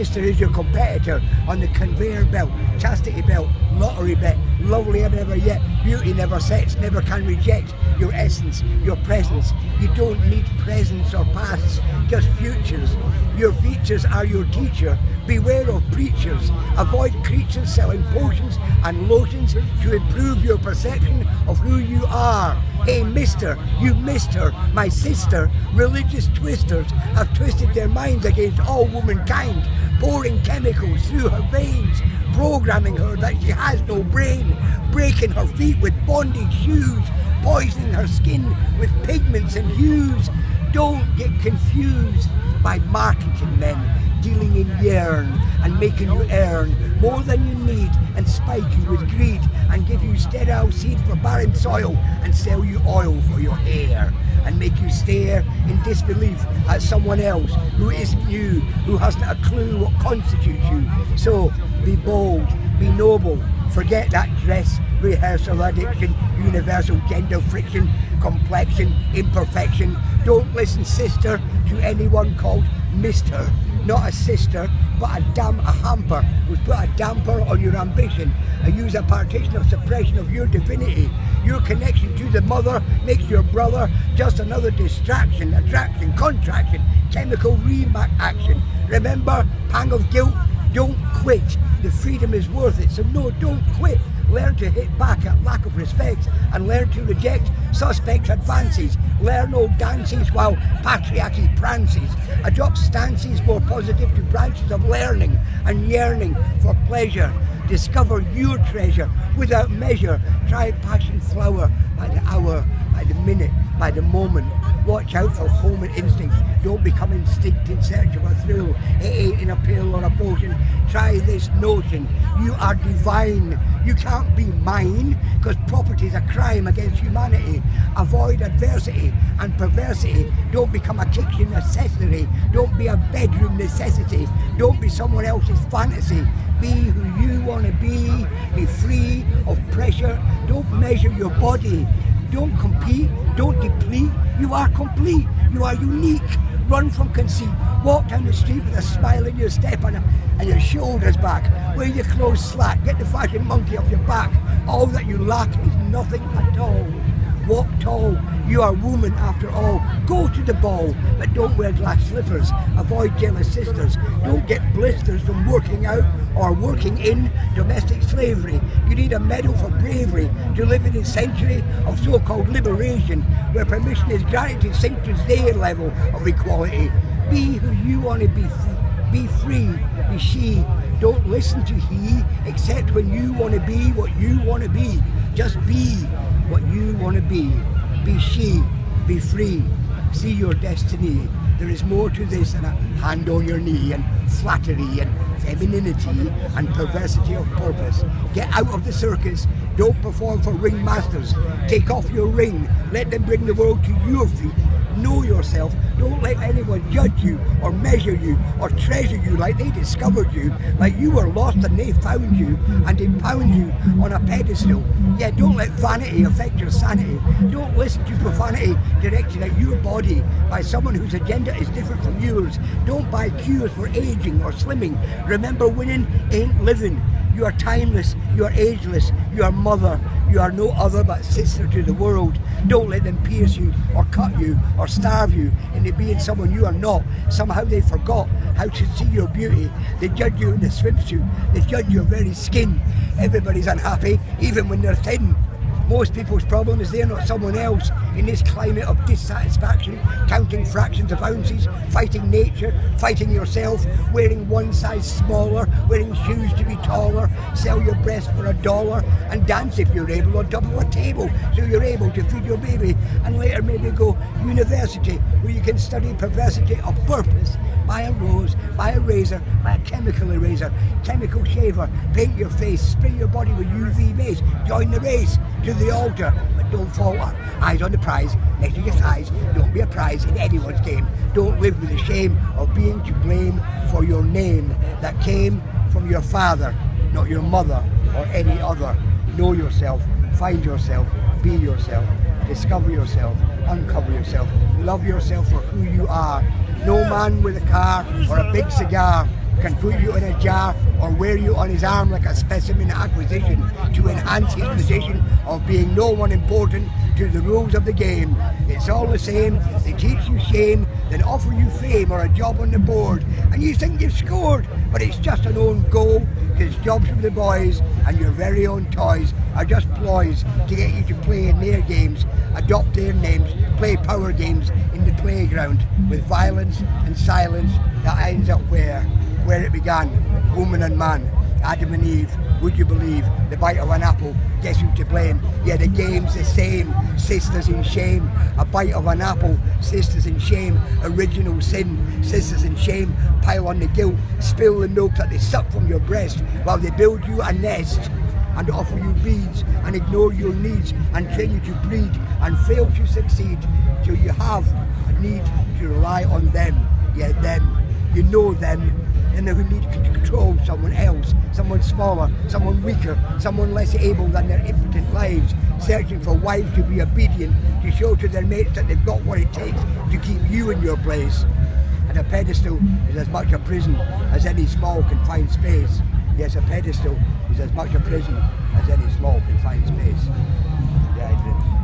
sister is your competitor on the conveyor belt, chastity belt, lottery bet, lovelier than ever yet, beauty never sets, never can reject your essence, your presence. You don't need presents or pasts, just futures. Your features are your teacher. Beware of preachers. Avoid creatures selling potions and lotions to improve your perception of who you are. Hey mister, you missed her, my sister. Religious twisters have twisted their minds against all womankind, pouring chemicals through her veins, programming her that she has no brain, breaking her feet with bondage shoes, poisoning her skin with pigments and hues. Don't get confused by marketing men dealing in yarn and making you earn more than you need and spike you with greed and give you sterile seed for barren soil and sell you oil for your hair and make you stare in disbelief at someone else who isn't you, who hasn't a clue what constitutes you. So be bold, be noble, forget that dress rehearsal addiction, universal gender friction, complexion, imperfection. Don't listen, sister, to anyone called Mr. Not a sister, but a hamper who's put a damper on your ambition and use a partition of suppression of your divinity. Your connection to the mother makes your brother just another distraction, attraction, contraction, chemical reaction. Remember, pang of guilt, don't quit. The freedom is worth it, so no, don't quit. Learn to hit back at lack of respect and learn to reject suspects' advances. Learn old dances while patriarchy prances. Adopt stances more positive to branches of learning and yearning for pleasure. Discover your treasure without measure. Try passion flower by the hour, by the minute, by the moment. Watch out for human instinct. Don't become instinct in search of a thrill. It ain't in a pill or a potion. Try this notion. You are divine. You can't be mine, because property is a crime against humanity. Avoid adversity and perversity. Don't become a kitchen accessory. Don't be a bedroom necessity. Don't be someone else's fantasy. Be who you want to be. Be free of pressure. Don't measure your body. Don't compete. Don't deplete. You are complete. You are unique. Run from conceit. Walk down the street with a smile in your step and your shoulders back. Wear your clothes slack. Get the fashion monkey off your back. All that you lack is nothing at all. Walk tall. You are woman after all. Go to the ball, but don't wear glass slippers. Avoid jealous sisters. Don't get blisters from working out or working in domestic slavery. You need a medal for bravery to live in a century of so-called liberation, where permission is granted to sink to their level of equality. Be who you want to be. Be free. Be she. Don't listen to he, except when you want to be what you want to be. Just be what you want to be. Be she. Be free. See your destiny. There is more to this than a hand on your knee and flattery and femininity and perversity of purpose. Get out of the circus. Don't perform for ringmasters. Take off your ring. Let them bring the world to your feet. Know yourself. Don't let anyone judge you or measure you or treasure you like they discovered you, like you were lost and they found you and impound you on a pedestal. Yeah, don't let vanity affect your sanity. Don't listen to profanity directed at your body by someone whose agenda is different from yours. Don't buy cures for aging or slimming. Remember, winning ain't living. You are timeless, you are ageless, you are mother, you are no other but sister to the world. Don't let them pierce you or cut you or starve you into being someone you are not. Somehow they forgot how to see your beauty. They judge you in the swimsuit, they judge your very skin. Everybody's unhappy, even when they're thin. Most people's problem is they're not someone else in this climate of dissatisfaction, counting fractions of ounces, fighting nature, fighting yourself, wearing one size smaller, wearing shoes to be taller, sell your breast for $1 and dance if you're able on top of a table so you're able to feed your baby, and later maybe go university where you can study perversity of purpose. Buy a rose, buy a razor, buy a chemical eraser, chemical shaver, paint your face, spray your body with UV base, join the race to the altar, but don't falter. Eyes on the prize, next to your thighs. Don't be a prize in anyone's game. Don't live with the shame of being to blame for your name that came from your father, not your mother or any other. Know yourself, find yourself, be yourself, discover yourself, uncover yourself, love yourself for who you are. No man with a car or a big cigar can put you in a jar or wear you on his arm like a specimen acquisition to enhance his position of being no one important to the rules of the game. It's all the same. They teach you shame, then offer you fame or a job on the board, and you think you've scored, but it's just an own goal, because jobs with the boys and your very own toys are just ploys to get you to play in their games, adopt their names, play power games in the playground with violence and silence that ends up where it began. Woman and man, Adam and Eve, would you believe? The bite of an apple, guess who to blame? Yeah, the game's the same, sisters in shame. A bite of an apple, sisters in shame. Original sin, sisters in shame. Pile on the guilt, spill the milk that they suck from your breast while they build you a nest and offer you beads and ignore your needs and train you to breed and fail to succeed till you have a need to rely on them. Yeah, them. You know them. And who need to control someone else, someone smaller, someone weaker, someone less able than their impotent lives, searching for wives to be obedient, to show to their mates that they've got what it takes to keep you in your place. And a pedestal is as much a prison as any small confined space. Yes, a pedestal is as much a prison as any small confined space. Yeah,